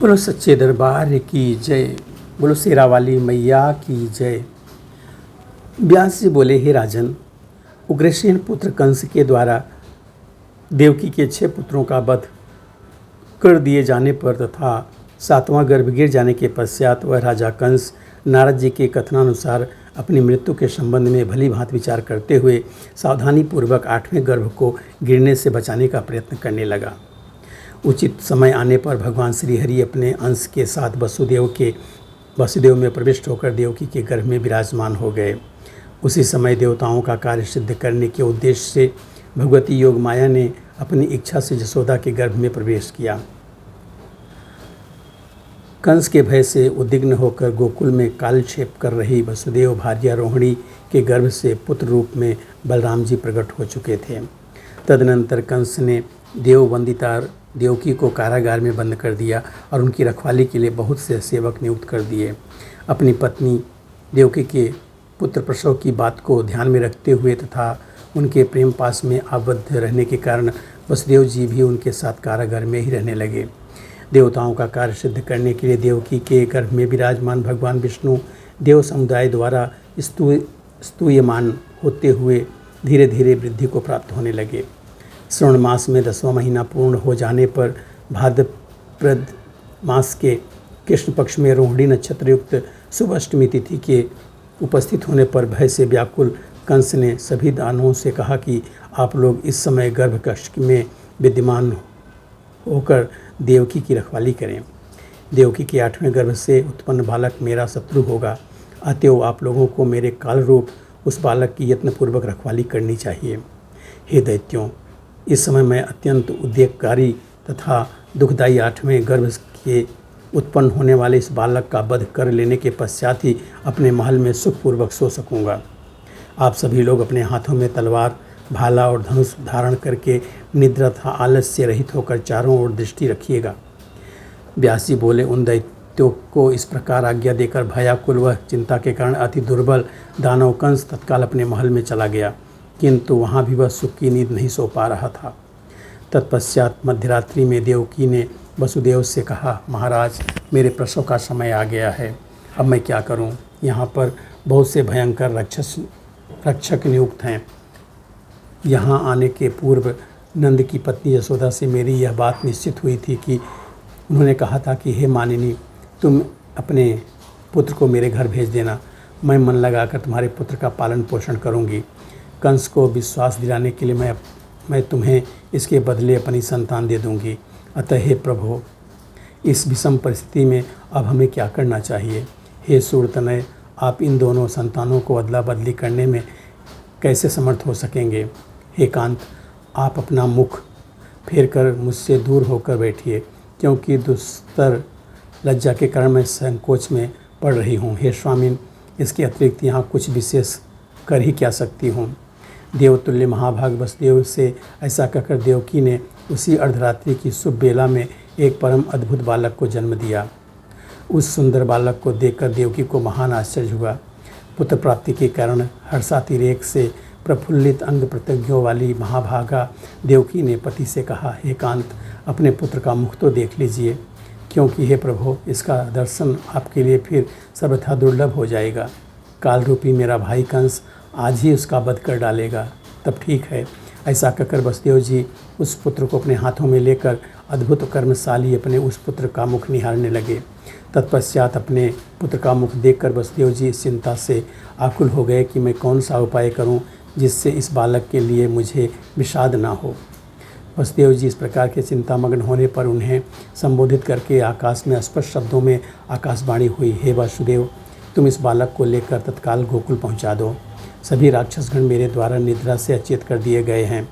बोलो सच्चे दरबार की जय। बोलो शेरा वाली मैया की जय। व्यास जी बोले, हे राजन, उग्रसेन पुत्र कंस के द्वारा देवकी के 6 पुत्रों का वध कर दिए जाने पर तथा 7वां गर्भ गिर जाने के पश्चात वह राजा कंस नारद जी के कथनानुसार अपनी मृत्यु के संबंध में भली भांति विचार करते हुए सावधानी पूर्वक 8वें गर्भ को गिरने से बचाने का प्रयत्न करने लगा। उचित समय आने पर भगवान श्रीहरि अपने अंश के साथ वसुदेव में प्रविष्ट होकर देवकी के गर्भ में विराजमान हो गए। उसी समय देवताओं का कार्य सिद्ध करने के उद्देश्य से भगवती योग माया ने अपनी इच्छा से यशोदा के गर्भ में प्रवेश किया। कंस के भय से उद्विग्न होकर गोकुल में कालक्षेप कर रही वसुदेव भार्या रोहिणी के गर्भ से पुत्र रूप में बलराम जी प्रकट हो चुके थे। तदनंतर कंस ने देववंदिता देवकी को कारागार में बंद कर दिया और उनकी रखवाली के लिए बहुत से सेवक नियुक्त कर दिए। अपनी पत्नी देवकी के पुत्र प्रसव की बात को ध्यान में रखते हुए तथा उनके प्रेम पास में आबद्ध रहने के कारण वसुदेव जी भी उनके साथ कारागार में ही रहने लगे। देवताओं का कार्य सिद्ध करने के लिए देवकी के गर्भ में विराजमान भगवान विष्णु देव समुदाय द्वारा स्तूयमान होते हुए धीरे धीरे वृद्धि को प्राप्त होने लगे। श्रवण मास में 10वां महीना पूर्ण हो जाने पर भाद्रपद मास के कृष्ण पक्ष में रोहिणी नक्षत्र युक्त शुभ अष्टमी तिथि के उपस्थित होने पर भय से व्याकुल कंस ने सभी दानवों से कहा कि आप लोग इस समय गर्भ कक्ष में विद्यमान होकर देवकी की रखवाली करें। देवकी के 8वें गर्भ से उत्पन्न बालक मेरा शत्रु होगा, अतएव आप लोगों को मेरे काल रूप उस बालक की यत्नपूर्वक रखवाली करनी चाहिए। हे दैत्यों, इस समय मैं अत्यंत उद्वेगकारी तथा दुखदायी 8वें गर्भ के उत्पन्न होने वाले इस बालक का वध कर लेने के पश्चात ही अपने महल में सुखपूर्वक सो सकूंगा। आप सभी लोग अपने हाथों में तलवार, भाला और धनुष धारण करके निद्रा तथा आलस से रहित होकर चारों ओर दृष्टि रखिएगा। व्यास जी बोले, उन दैत्यों को इस प्रकार आज्ञा देकर भयाकुल वह चिंता के कारण अति दुर्बल दानव कंस तत्काल अपने महल में चला गया, किंतु वहाँ भी वह सुख की नींद नहीं सो पा रहा था। तत्पश्चात मध्यरात्रि में देवकी ने वसुदेव से कहा, महाराज, मेरे प्रसव का समय आ गया है, अब मैं क्या करूं? यहाँ पर बहुत से भयंकर रक्षक नियुक्त हैं। यहाँ आने के पूर्व नंद की पत्नी यशोदा से मेरी यह बात निश्चित हुई थी कि उन्होंने कहा था कि हे मानिनी, तुम अपने पुत्र को मेरे घर भेज देना, मैं मन लगाकर तुम्हारे पुत्र का पालन पोषण करूँगी। कंस को विश्वास दिलाने के लिए मैं तुम्हें इसके बदले अपनी संतान दे दूँगी। अतः हे प्रभु, इस विषम परिस्थिति में अब हमें क्या करना चाहिए? हे सूरतनय, आप इन दोनों संतानों को अदला बदली करने में कैसे समर्थ हो सकेंगे? हे कांत, आप अपना मुख फेर कर मुझसे दूर होकर बैठिए, क्योंकि दुस्तर लज्जा के कारण मैं संकोच में पड़ रही हूँ। हे स्वामिन, इसके अतिरिक्त यहाँ कुछ विशेष कर ही क्या सकती हूँ? देवतुल्य महाभाग वसुदेव से ऐसा कहकर देवकी ने उसी अर्धरात्रि की शुभ बेला में एक परम अद्भुत बालक को जन्म दिया। उस सुंदर बालक को देखकर देवकी को महान आश्चर्य हुआ। पुत्र प्राप्ति के कारण हर्षातिरेक से प्रफुल्लित अंग प्रत्यंगों वाली महाभागा देवकी ने पति से कहा, हे कांत, अपने पुत्र का मुख तो देख लीजिए, क्योंकि हे प्रभु, इसका दर्शन आपके लिए फिर सर्वथा दुर्लभ हो जाएगा। काल रूपी मेरा भाई कंस आज ही उसका वध कर डालेगा, तब ठीक है। ऐसा कहकर वसुदेव जी उस पुत्र को अपने हाथों में लेकर अद्भुत कर्मशाली अपने उस पुत्र का मुख निहारने लगे। तत्पश्चात अपने पुत्र का मुख देखकर वसुदेव जी इस चिंता से आकुल हो गए कि मैं कौन सा उपाय करूं जिससे इस बालक के लिए मुझे विषाद ना हो। वसुदेव जी इस प्रकार के चिंतामग्न होने पर उन्हें संबोधित करके आकाश में स्पष्ट शब्दों में आकाशवाणी हुई, हे वासुदेव, तुम इस बालक को लेकर तत्काल गोकुल पहुँचा दो। सभी राक्षसगण मेरे द्वारा निद्रा से अचेत कर दिए गए हैं।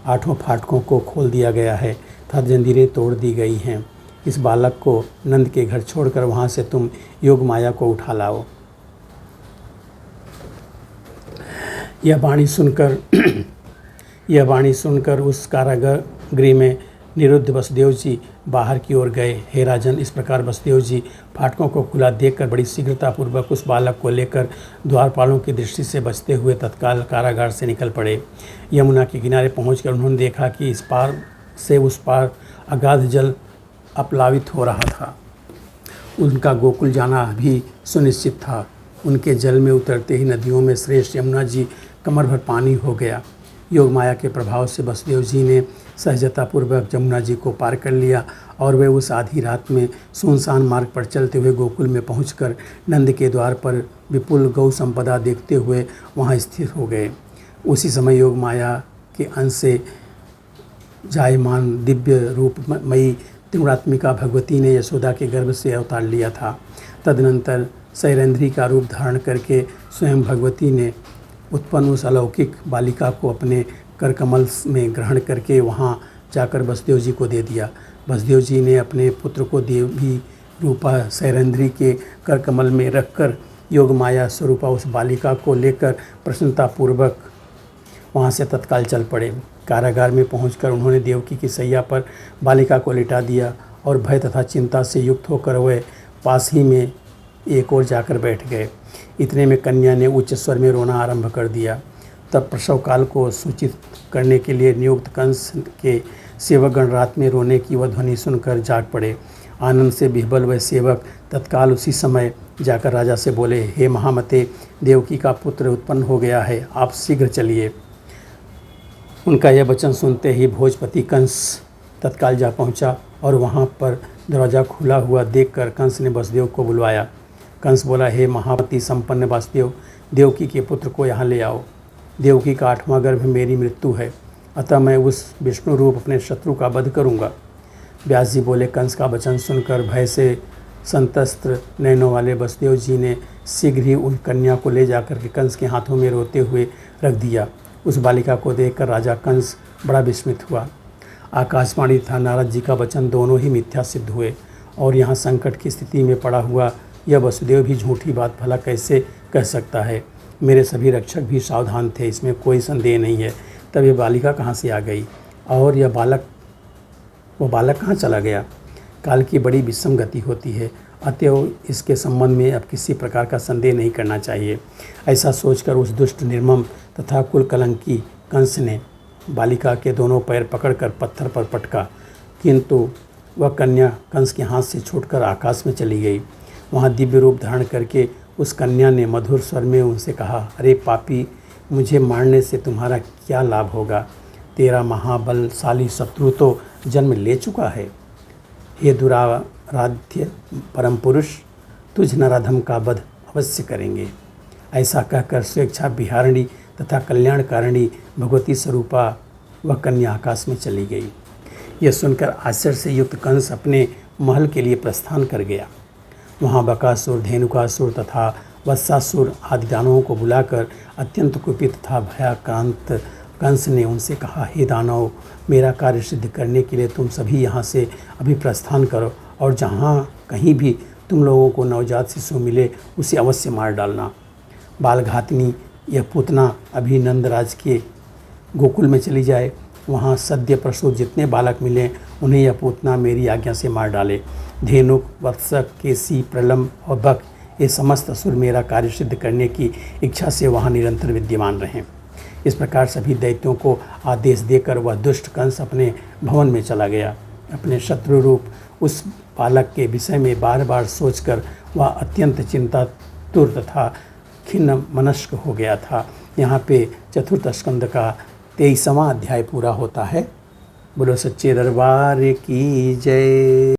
8 फाटकों को खोल दिया गया है तथा जंजीरें तोड़ दी गई हैं। इस बालक को नंद के घर छोड़कर वहाँ से तुम योग माया को उठा लाओ। यह वाणी सुनकर उस कारागृह में निरुद्ध वसुदेव जी बाहर की ओर गए। हे राजन, इस प्रकार वसुदेव जी फाटकों को खुला देखकर बड़ी शीघ्रतापूर्वक उस बालक को लेकर द्वारपालों की दृष्टि से बचते हुए तत्काल कारागार से निकल पड़े। यमुना के किनारे पहुंचकर उन्होंने देखा कि इस पार से उस पार अगाध जल अपलावित हो रहा था। उनका गोकुल जाना भी सुनिश्चित था। उनके जल में उतरते ही नदियों में श्रेष्ठ यमुना जी कमर भर पानी हो गया। योग माया के प्रभाव से वसुदेव जी ने सहजतापूर्वक यमुना जी को पार कर लिया और वे उस आधी रात में सुनसान मार्ग पर चलते हुए गोकुल में पहुंचकर नंद के द्वार पर विपुल गौ संपदा देखते हुए वहां स्थिर हो गए। उसी समय योग माया के अंश से जायमान दिव्य रूपमयी त्रिगुणात्मिका भगवती ने यशोदा के गर्भ से अवतार लिया था। तदनंतर शैलेंद्री का रूप धारण करके स्वयं भगवती ने उत्पन्न उस अलौकिक बालिका को अपने करकमल में ग्रहण करके वहाँ जाकर वसुदेव जी को दे दिया। वसुदेव जी ने अपने पुत्र को देवी रूपा शैलेंद्री के करकमल में रखकर योग माया स्वरूपा उस बालिका को लेकर प्रसन्नतापूर्वक वहाँ से तत्काल चल पड़े। कारागार में पहुंचकर उन्होंने देवकी की सैया पर बालिका को लिटा दिया और भय तथा चिंता से युक्त होकर वे पास ही में एक ओर जाकर बैठ गए। इतने में कन्या ने उच्च स्वर में रोना आरंभ कर दिया। तब प्रसव काल को सूचित करने के लिए नियुक्त कंस के सेवकगण रात में रोने की वह ध्वनि सुनकर जाग पड़े। आनंद से विह्वल वह सेवक तत्काल उसी समय जाकर राजा से बोले, हे महामते, देवकी का पुत्र उत्पन्न हो गया है, आप शीघ्र चलिए। उनका यह वचन सुनते ही भोजपति कंस तत्काल जा पहुंचा और वहां पर दरवाज़ा खुला हुआ देखकर कंस ने वसुदेव को बुलवाया। कंस बोला, हे महामति संपन्न वासुदेव, देवकी के पुत्र को यहाँ ले आओ। देवकी का 8वां गर्भ मेरी मृत्यु है, अतः मैं उस विष्णु रूप अपने शत्रु का वध करूँगा। व्यास जी बोले, कंस का वचन सुनकर भय से संतस्त्र नयनों वाले वसुदेव जी ने शीघ्र ही उन कन्या को ले जाकर के कंस के हाथों में रोते हुए रख दिया। उस बालिका को देखकर राजा कंस बड़ा विस्मित हुआ। आकाशवाणी तथा नारद जी का वचन दोनों ही मिथ्या सिद्ध हुए और यहाँ संकट की स्थिति में पड़ा हुआ यह वसुदेव भी झूठी बात भला कैसे कह सकता है। मेरे सभी रक्षक भी सावधान थे, इसमें कोई संदेह नहीं है। तब यह बालिका कहाँ से आ गई और वो बालक कहाँ चला गया। काल की बड़ी विषम गति होती है, अतएव इसके संबंध में अब किसी प्रकार का संदेह नहीं करना चाहिए। ऐसा सोचकर उस दुष्ट निर्मम तथा कुल कलंकी कंस ने बालिका के दोनों पैर पकड़कर पत्थर पर पटका, किंतु वह कन्या कंस के हाथ से छूटकर आकाश में चली गई। वहाँ दिव्य रूप धारण करके उस कन्या ने मधुर स्वर में उनसे कहा, अरे पापी, मुझे मारने से तुम्हारा क्या लाभ होगा। तेरा महाबलशाली शत्रु तो जन्म ले चुका है। हे दुराराध्य परम पुरुष, तुझ नराधम का वध अवश्य करेंगे। ऐसा कहकर स्वेच्छा विहारिणी तथा कल्याणकारिणी भगवती स्वरूपा वह कन्या आकाश में चली गई। यह सुनकर आश्चर्य से युक्त कंस अपने महल के लिए प्रस्थान कर गया। वहाँ बकासुर, धेनुकासुर तथा वत्सासुर आदि दानवों को बुलाकर अत्यंत कुपित तथा भयाक्रांत कंस ने उनसे कहा, हे दानव, मेरा कार्य सिद्ध करने के लिए तुम सभी यहाँ से अभी प्रस्थान करो और जहाँ कहीं भी तुम लोगों को नवजात शिशु मिले उसे अवश्य मार डालना। बालघातिनी यह पूतना अभी नंदराज के गोकुल में चली जाए, वहाँ सद्य प्रसूत जितने बालक मिले उन्हें यह पूतना मेरी आज्ञा से मार डाले। धेनुक, वत्सक, केसी, प्रलम्ब और बक ये समस्त असुर मेरा कार्य सिद्ध करने की इच्छा से वहाँ निरंतर विद्यमान रहें। इस प्रकार सभी दैत्यों को आदेश देकर वह दुष्ट कंस अपने भवन में चला गया। अपने शत्रु रूप उस बालक के विषय में बार बार सोचकर वह अत्यंत चिंतातुर तथा खिन्न मनस्क हो गया था। यहाँ पे चतुर्थ स्कंद का 23वां अध्याय पूरा होता है। बोलो सच्चे दरबार की जय।